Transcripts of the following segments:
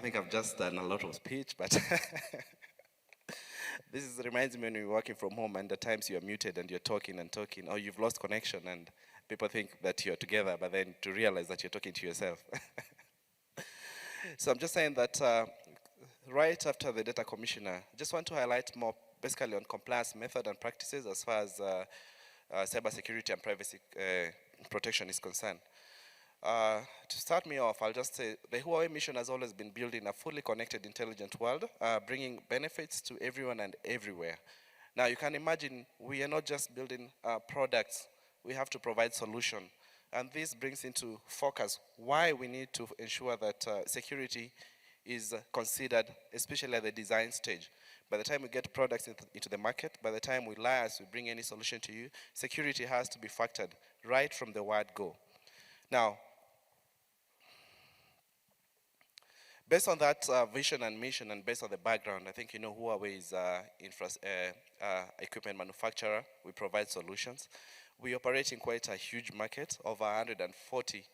think I've just done a lot of speech, but reminds me when you're working from home and at times you're muted and you're talking and talking, or you've lost connection and people think that you're together, but then to realize that you're talking to yourself. So I'm just saying that right after the data commissioner, I just want to highlight more basically on compliance method and practices as far as cybersecurity and privacy protection is concerned. To start me off, I'll just say the Huawei mission has always been building a fully connected, intelligent world, bringing benefits to everyone and everywhere. Now, you can imagine we are not just building products, we have to provide solution. And this brings into focus why we need to ensure that security is considered, especially at the design stage. By the time we get products into the market, by the time we liaise, we bring any solution to you, security has to be factored right from the word go. Now, based on that vision and mission and based on the background, I think Huawei is equipment manufacturer. We provide solutions. We operate in quite a huge market, over 140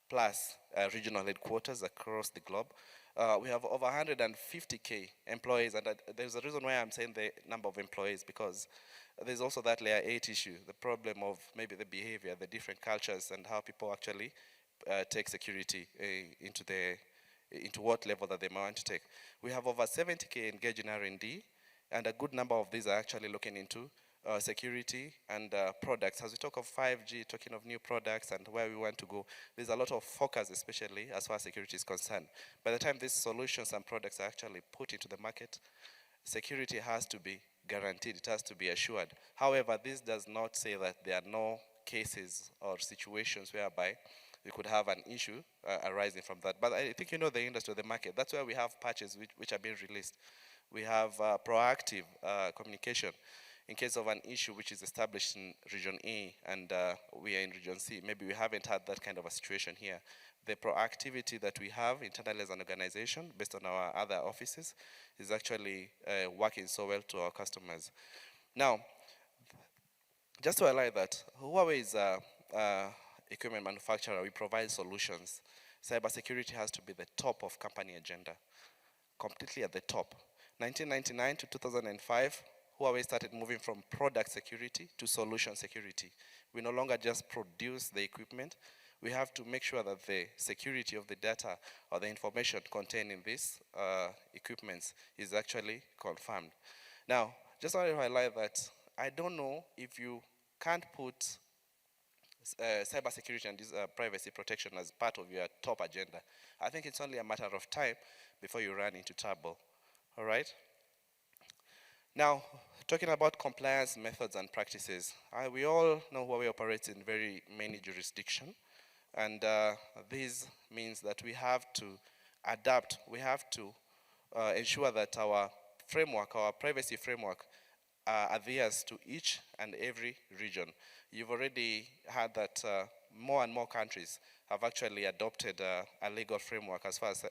plus regional headquarters across the globe. We have over 150K employees, and there's a reason why I'm saying the number of employees, because there's also that layer 8 issue, the problem of maybe the behavior, the different cultures, and how people actually take security into what level that they might want to take. We have over 70K engaged in R&D, and a good number of these are actually looking into security and products. As we talk of 5G, talking of new products and where we want to go, there's a lot of focus, especially as far as security is concerned. By the time these solutions and products are actually put into the market, security has to be guaranteed, it has to be assured. However, this does not say that there are no cases or situations whereby we could have an issue arising from that. But I think the industry, the market, that's where we have patches which are being released. We have proactive communication in case of an issue which is established in region A and we are in region C. Maybe we haven't had that kind of a situation here. The proactivity that we have internally as an organization based on our other offices is actually working so well to our customers. Now, just to highlight that, Huawei is equipment manufacturer. We provide solutions. Cybersecurity has to be the top of company agenda, completely at the top. 1999 to 2005, Huawei started moving from product security to solution security. We no longer just produce the equipment. We have to make sure that the security of the data or the information contained in these equipments is actually confirmed. Now, just want to highlight that I don't know if you can't put cybersecurity and privacy protection as part of your top agenda. I think it's only a matter of time before you run into trouble. All right? Now, talking about compliance methods and practices, we all know Huawei operates in very many jurisdictions, and this means that we have to adapt, we have to ensure that our framework, our privacy framework, adheres to each and every region. You've already heard that more and more countries have actually adopted a legal framework as far as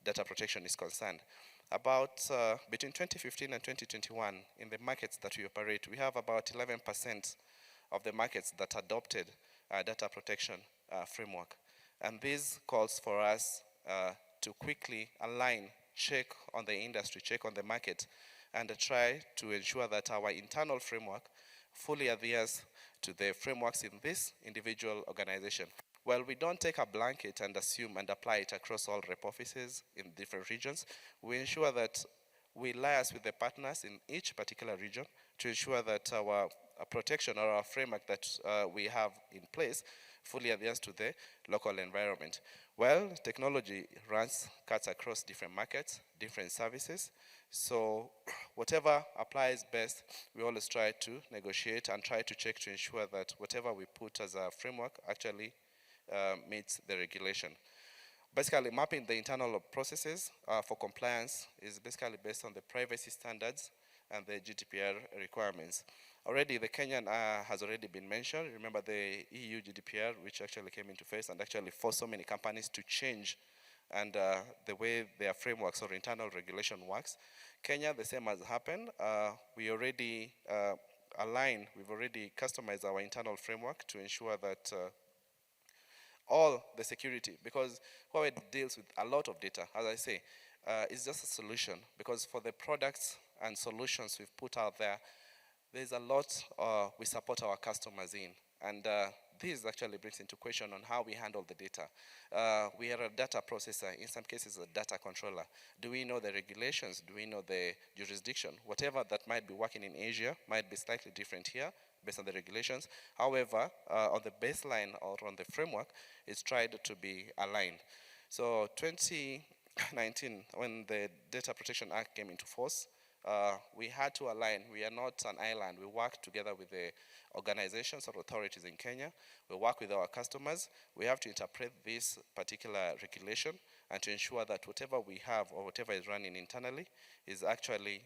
data protection is concerned. About between 2015 and 2021, in the markets that we operate, we have about 11% of the markets that adopted data protection framework. And this calls for us to quickly align, check on the industry, check on the market, and try to ensure that our internal framework fully adheres to the frameworks in this individual organization. Well, we don't take a blanket and assume and apply it across all rep offices in different regions. We ensure that we liaise with the partners in each particular region to ensure that our protection or our framework that we have in place fully adheres to the local environment. Well, technology cuts across different markets, different services. So whatever applies best, we always try to negotiate and try to check to ensure that whatever we put as a framework actually meets the regulation. Basically, mapping the internal processes for compliance is basically based on the privacy standards and the GDPR requirements. Already, the Kenyan has already been mentioned. Remember the EU GDPR, which actually came into force and actually forced so many companies to change and the way their frameworks or internal regulation works. Kenya, the same has happened. We already we've already customized our internal framework to ensure that all the security, because Huawei deals with a lot of data. As I say, it's just a solution, because for the products and solutions we've put out there, there's a lot we support our customers in. And this actually brings into question on how we handle the data. We are a data processor, in some cases a data controller. Do we know the regulations? Do we know the jurisdiction? Whatever that might be working in Asia might be slightly different here based on the regulations. However, on the baseline or on the framework, it's tried to be aligned. So 2019, when the Data Protection Act came into force, we had to align. We are not an island. We work together with the organizations or authorities in Kenya. We work with our customers. We have to interpret this particular regulation and to ensure that whatever we have or whatever is running internally is actually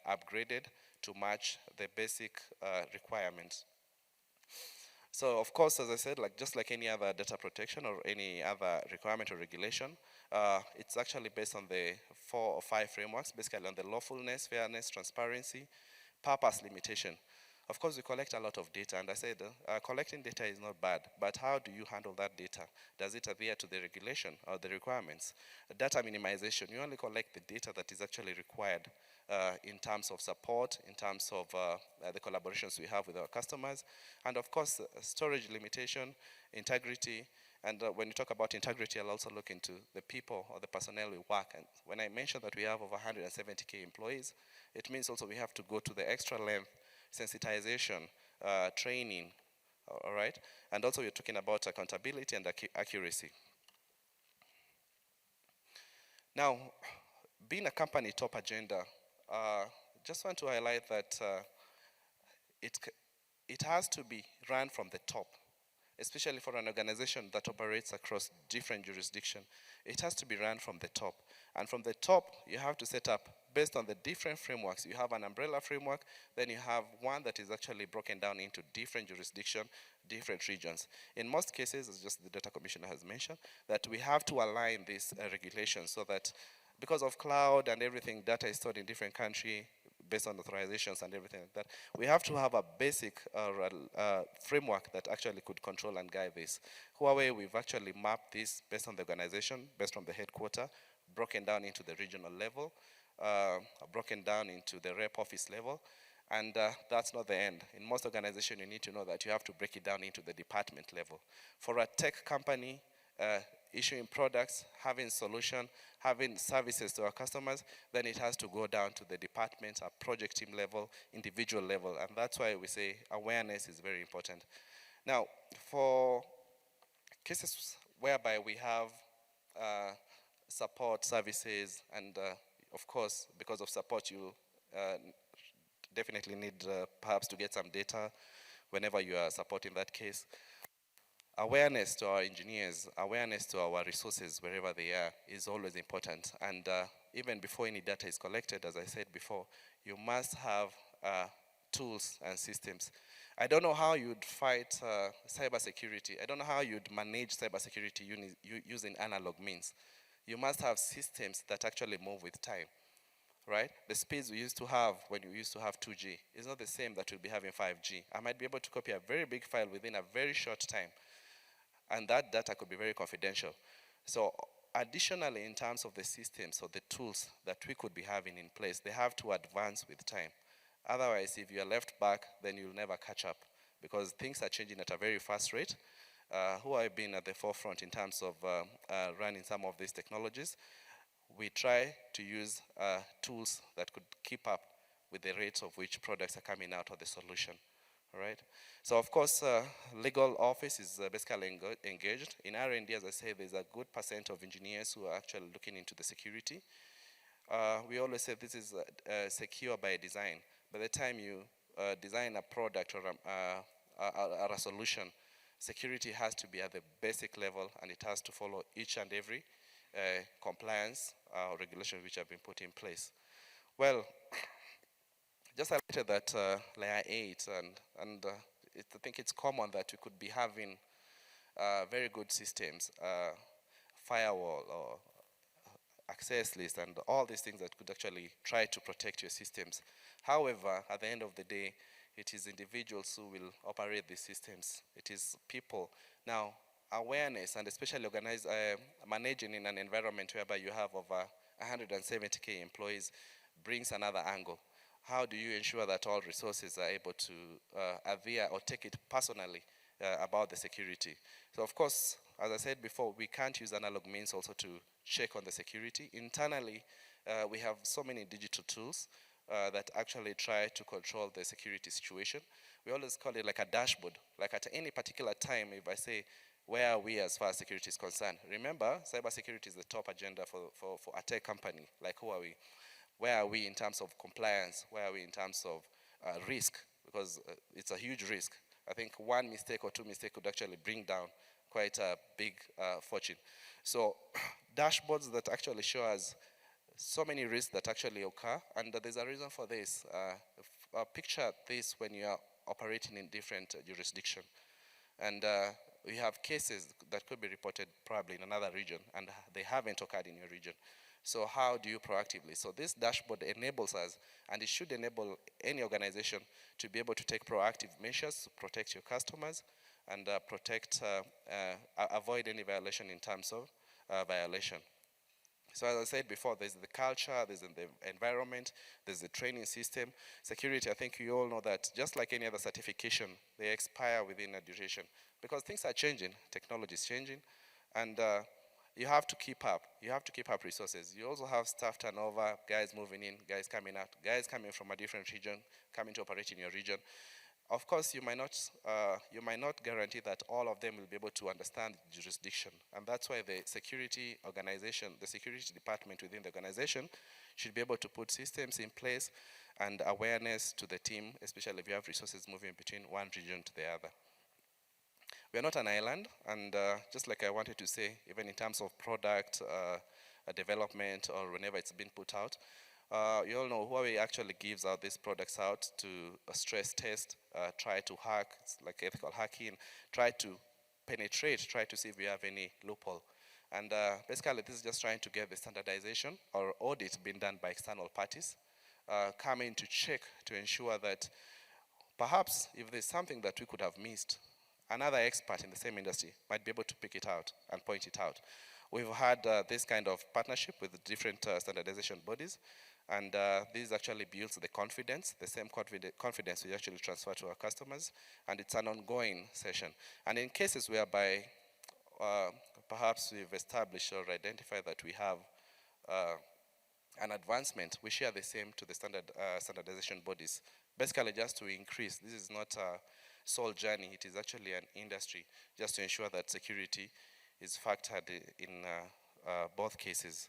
upgraded to match the basic requirements. So of course, as I said, just like any other data protection or any other requirement or regulation, it's actually based on the 4 or 5 frameworks, basically on the lawfulness, fairness, transparency, purpose, limitation. Of course, we collect a lot of data, and I said collecting data is not bad, but how do you handle that data? Does it adhere to the regulation or the requirements? Data minimization, you only collect the data that is actually required in terms of support, in terms of the collaborations we have with our customers, and of course, storage limitation, integrity, and when you talk about integrity, I'll also look into the people or the personnel we work. And when I mentioned that we have over 170K employees, it means also we have to go to the extra length, sensitization, training, all right? And also you're talking about accountability and accuracy. Now, being a company top agenda, just want to highlight that it has to be run from the top, especially for an organization that operates across different jurisdictions. It has to be run from the top. And from the top, you have to set up, based on the different frameworks. You have an umbrella framework, then you have one that is actually broken down into different jurisdictions, different regions. In most cases, as just the data commissioner has mentioned, that we have to align these regulations so that because of cloud and everything, data is stored in different countries, based on authorizations and everything like that, we have to have a basic framework that actually could control and guide this. Huawei, we've actually mapped this based on the organization, based on the headquarter, broken down into the regional level, broken down into the rep office level, and that's not the end. In most organizations, you need to know that you have to break it down into the department level. For a tech company, issuing products, having solution, having services to our customers, then it has to go down to the department, a project team level, individual level, and that's why we say awareness is very important. Now, for cases whereby we have support services, and of course, because of support, you definitely need perhaps to get some data whenever you are supporting that case. Awareness to our engineers, awareness to our resources wherever they are is always important. And even before any data is collected, as I said before, you must have tools and systems. I don't know how you'd fight cybersecurity. I don't know how you'd manage cybersecurity using analog means. You must have systems that actually move with time, right? The speeds we used to have when you used to have 2G is not the same that you'll be having 5G. I might be able to copy a very big file within a very short time, and that data could be very confidential. So additionally, in terms of the systems or the tools that we could be having in place, they have to advance with time. Otherwise, if you are left back, then you'll never catch up, because things are changing at a very fast rate. Who have been at the forefront in terms of running some of these technologies, we try to use tools that could keep up with the rates of which products are coming out of the solution. All right. So of course, legal office is basically engaged. In R&D, as I say, there's a good percent of engineers who are actually looking into the security. We always say this is secure by design. By the time you design a product or a solution, security has to be at the basic level, and it has to follow each and every compliance regulations which have been put in place. Well, just highlighted that layer 8, and I think it's common that we could be having very good systems, firewall or access list, and all these things that could actually try to protect your systems. However, at the end of the day, it is individuals who will operate these systems. It is people. Now, awareness and especially managing in an environment whereby you have over 170K employees brings another angle. How do you ensure that all resources are able to adhere or take it personally about the security? So of course, as I said before, we can't use analog means also to check on the security. Internally, we have so many digital tools that actually try to control the security situation. We always call it like a dashboard. Like at any particular time, if I say, where are we as far as security is concerned? Remember, cybersecurity is the top agenda for a tech company like Huawei. Where are we in terms of compliance? Where are we in terms of risk? Because it's a huge risk. I think one mistake or two mistakes could actually bring down quite a big fortune. So dashboards that actually show us so many risks that actually occur, and there's a reason for this. Picture this when you are operating in different jurisdictions. And we have cases that could be reported probably in another region, and they haven't occurred in your region. So how do you proactively? So this dashboard enables us, and it should enable any organization to be able to take proactive measures to protect your customers and avoid any violation in terms of violation. So as I said before, there's the culture, there's the environment, there's the training system. Security, I think you all know that just like any other certification, they expire within a duration because things are changing, technology is changing, and you have to keep up. You have to keep up resources. You also have staff turnover, guys moving in, guys coming out, guys coming from a different region, coming to operate in your region. Of course, you might not guarantee that all of them will be able to understand the jurisdiction, and that's why the security organization, the security department within the organization, should be able to put systems in place and awareness to the team, especially if you have resources moving between one region to the other. We are not an island, and just like I wanted to say, even in terms of product development or whenever it's been put out, you all know Huawei actually gives out these products out to stress test, try to hack, it's like ethical hacking, try to penetrate, try to see if we have any loophole. And basically this is just trying to get the standardization or audit being done by external parties, coming to check to ensure that perhaps if there's something that we could have missed, another expert in the same industry might be able to pick it out and point it out. We've had this kind of partnership with different standardization bodies, and this actually builds the confidence, the same confidence we actually transfer to our customers, and it's an ongoing session. And in cases whereby perhaps we've established or identified that we have an advancement, we share the same to the standardization bodies, basically just to increase. This is not a sole journey, it is actually an industry, just to ensure that security is factored in both cases.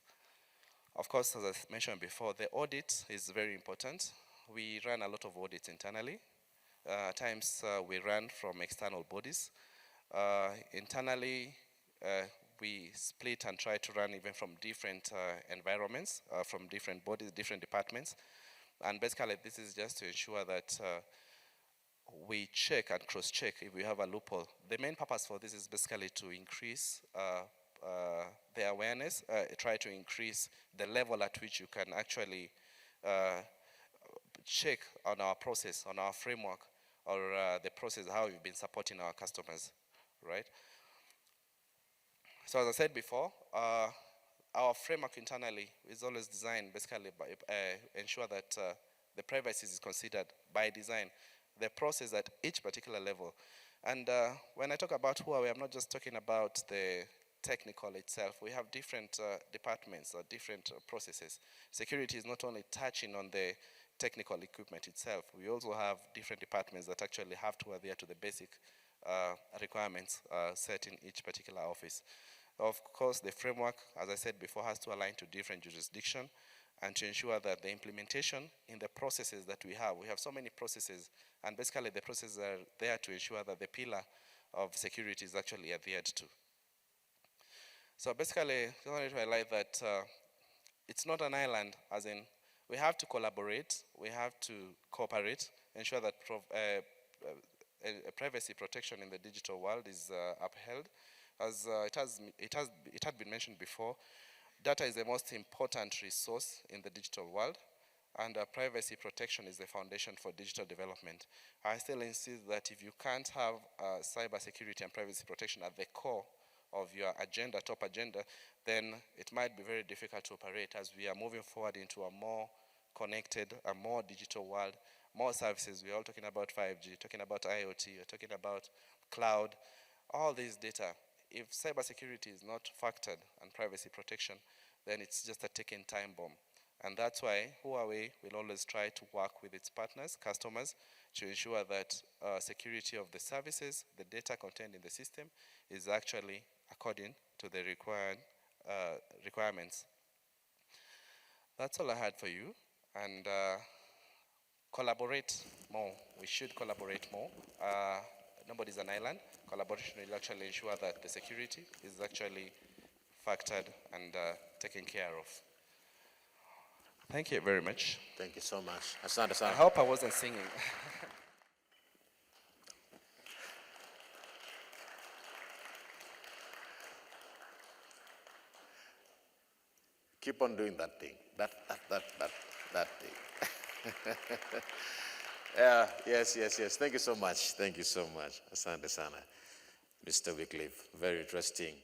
Of course, as I mentioned before, the audit is very important. We run a lot of audits internally. At times we run from external bodies. Internally, we split and try to run even from different environments, from different bodies, different departments. And basically, this is just to ensure that we check and cross-check if we have a loophole. The main purpose for this is basically to increase the awareness, try to increase the level at which you can actually check on our process, on our framework, or the process, how we've been supporting our customers, right? So as I said before, our framework internally is always designed basically by ensure that the privacy is considered by design, the process at each particular level. And when I talk about Huawei, I'm not just talking about the technical itself. We have different departments or different processes. Security is not only touching on the technical equipment itself. We also have different departments that actually have to adhere to the basic requirements set in each particular office. Of course, the framework, as I said before, has to align to different jurisdictions and to ensure that the implementation in the processes that we have so many processes, and basically the processes are there to ensure that the pillar of security is actually adhered to. So basically, I wanted to highlight that it's not an island, as in we have to collaborate, we have to cooperate, ensure that privacy protection in the digital world is upheld. As it had been mentioned before, data is the most important resource in the digital world, and privacy protection is the foundation for digital development. I still insist that if you can't have cybersecurity and privacy protection at the core of your agenda, top agenda, then it might be very difficult to operate as we are moving forward into a more connected, a more digital world, more services. We're all talking about 5G, talking about IoT, we're talking about cloud, all these data. If cybersecurity is not factored and privacy protection, then it's just a ticking time bomb. And that's why Huawei will always try to work with its partners, customers, to ensure that security of the services, the data contained in the system, is actually according to the requirements. That's all I had for you. And collaborate more. We should collaborate more. Nobody's an island. Collaboration will actually ensure that the security is actually factored and taken care of. Thank you very much. Thank you so much. Asante I sana. hope I wasn't singing. Keep on doing that thing. That thing. Yeah, yes. Thank you so much. Thank you so much. Asante sana. Mr. Wycliffe, very interesting.